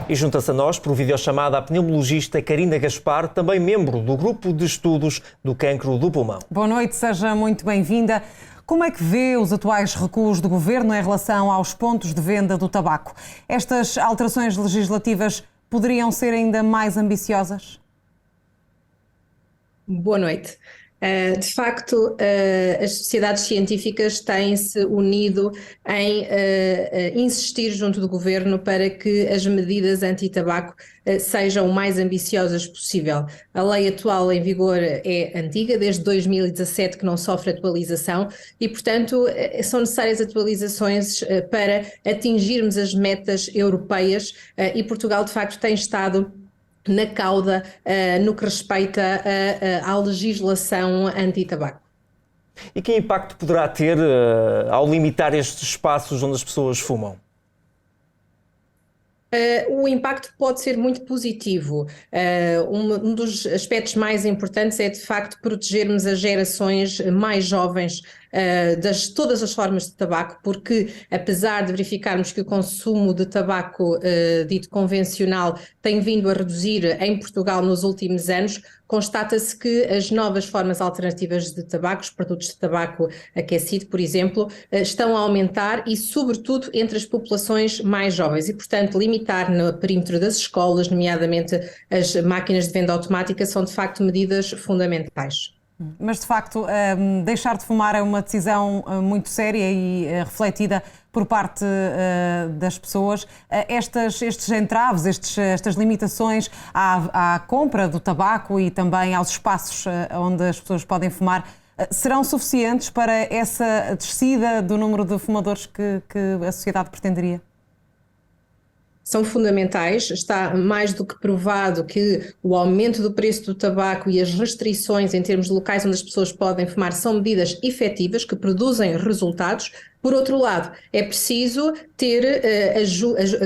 E junta-se a nós, por videochamada, a pneumologista Carina Gaspar, também membro do Grupo de Estudos do Cancro do Pulmão. Boa noite, seja muito bem-vinda. Como é que vê os atuais recuos do Governo em relação aos pontos de venda do tabaco? Estas alterações legislativas poderiam ser ainda mais ambiciosas? Boa noite. De facto, as sociedades científicas têm-se unido em insistir junto do Governo para que as medidas anti-tabaco sejam o mais ambiciosas possível. A lei atual em vigor é antiga, desde 2017 que não sofre atualização e, portanto, são necessárias atualizações para atingirmos as metas europeias e Portugal, de facto, tem estado na cauda no que respeita à legislação anti-tabaco. E que impacto poderá ter ao limitar estes espaços onde as pessoas fumam? O impacto pode ser muito positivo. Um dos aspectos mais importantes é, de facto, protegermos as gerações mais jovens das todas as formas de tabaco, porque apesar de verificarmos que o consumo de tabaco dito convencional tem vindo a reduzir em Portugal nos últimos anos, constata-se que as novas formas alternativas de tabaco, os produtos de tabaco aquecido, por exemplo, estão a aumentar e, sobretudo, entre as populações mais jovens e, portanto, limitar no perímetro das escolas, nomeadamente as máquinas de venda automática, são de facto medidas fundamentais. Mas, de facto, deixar de fumar é uma decisão muito séria e refletida por parte das pessoas. Estes entraves, estas limitações à compra do tabaco e também aos espaços onde as pessoas podem fumar, serão suficientes para essa descida do número de fumadores que a sociedade pretenderia? São fundamentais. Está mais do que provado que o aumento do preço do tabaco e as restrições em termos de locais onde as pessoas podem fumar são medidas efetivas que produzem resultados. Por outro lado, é preciso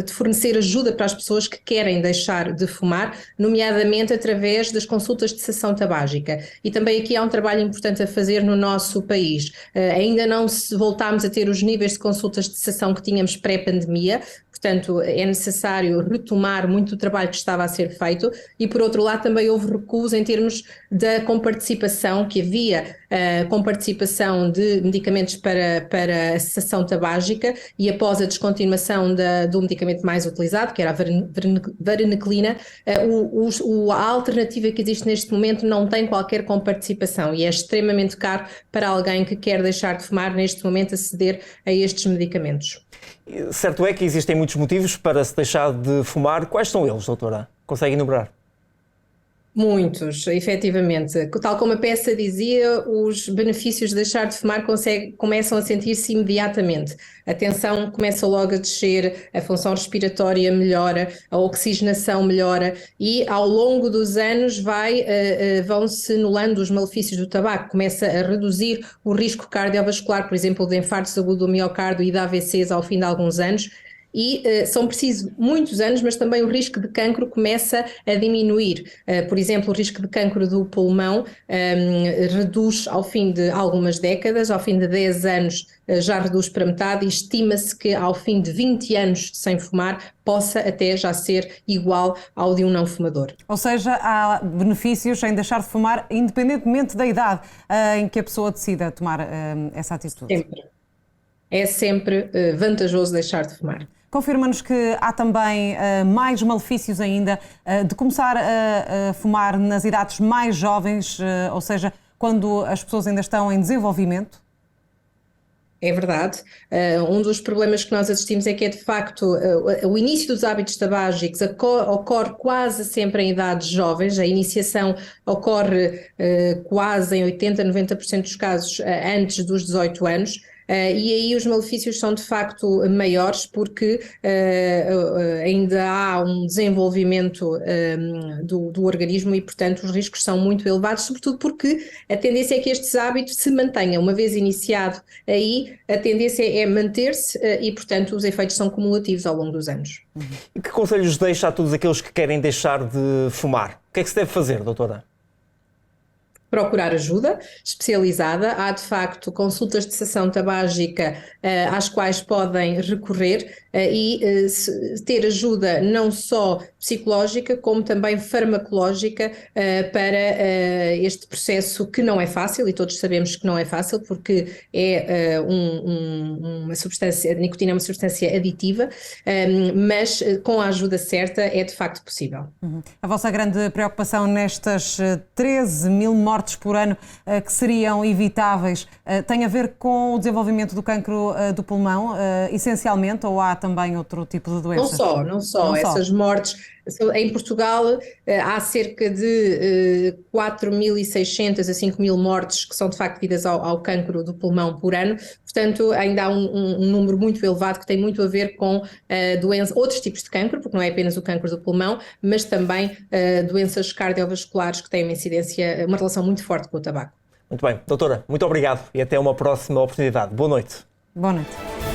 fornecer ajuda para as pessoas que querem deixar de fumar, nomeadamente através das consultas de cessação tabágica. E também aqui há um trabalho importante a fazer no nosso país. Ainda não voltámos a ter os níveis de consultas de cessação que tínhamos pré-pandemia, portanto é necessário retomar muito o trabalho que estava a ser feito e, por outro lado, também houve recuos em termos da comparticipação, que havia comparticipação de medicamentos para a cessação tabágica e após a descontinuação do medicamento mais utilizado, que era a vareniclina, a alternativa que existe neste momento não tem qualquer comparticipação e é extremamente caro para alguém que quer deixar de fumar neste momento aceder a estes medicamentos. Certo é que existem muitos motivos para se deixar de fumar. Quais são eles, doutora? Consegue enumerar? Muitos, efetivamente. Tal como a peça dizia, os benefícios de deixar de fumar começam a sentir-se imediatamente. A tensão começa logo a descer, a função respiratória melhora, a oxigenação melhora e ao longo dos anos vão-se anulando os malefícios do tabaco. Começa a reduzir o risco cardiovascular, por exemplo, de infartos agudos do miocárdio e de AVCs ao fim de alguns anos. E são precisos muitos anos, mas também o risco de cancro começa a diminuir. Por exemplo, o risco de cancro do pulmão reduz ao fim de algumas décadas, ao fim de 10 anos já reduz para metade e estima-se que ao fim de 20 anos sem fumar possa até já ser igual ao de um não fumador. Ou seja, há benefícios em deixar de fumar independentemente da idade em que a pessoa decida tomar essa atitude. Sempre. É sempre vantajoso deixar de fumar. Confirma-nos que há também mais malefícios ainda de começar a fumar nas idades mais jovens, ou seja, quando as pessoas ainda estão em desenvolvimento? É verdade. Um dos problemas que nós assistimos é que de facto o início dos hábitos tabágicos ocorre quase sempre em idades jovens. A iniciação ocorre quase em 80, 90% dos casos antes dos 18 anos. E aí os malefícios são de facto maiores porque ainda há um desenvolvimento do organismo e, portanto, os riscos são muito elevados, sobretudo porque a tendência é que estes hábitos se mantenham. Uma vez iniciado aí, a tendência é manter-se e, portanto, os efeitos são cumulativos ao longo dos anos. E que conselhos deixa a todos aqueles que querem deixar de fumar? O que é que se deve fazer, doutora? procurar ajuda especializada. Há, de facto, consultas de cessação tabágica às quais podem recorrer e ter ajuda não só psicológica, como também farmacológica para este processo que não é fácil, e todos sabemos que não é fácil, porque é uma substância, a nicotina é uma substância aditiva, mas com a ajuda certa é de facto possível. A vossa grande preocupação nestas 13 mil mortes por ano que seriam evitáveis tem a ver com o desenvolvimento do cancro do pulmão, essencialmente, ou há também outro tipo de doença? Não só. Essas mortes, em Portugal há cerca de 4.600 a 5.000 mortes que são de facto devidas ao cancro do pulmão por ano, portanto ainda há um número muito elevado que tem muito a ver com outros tipos de cancro, porque não é apenas o cancro do pulmão, mas também doenças cardiovasculares que têm uma relação muito forte com o tabaco. Muito bem, doutora, muito obrigado e até uma próxima oportunidade. Boa noite. Boa noite.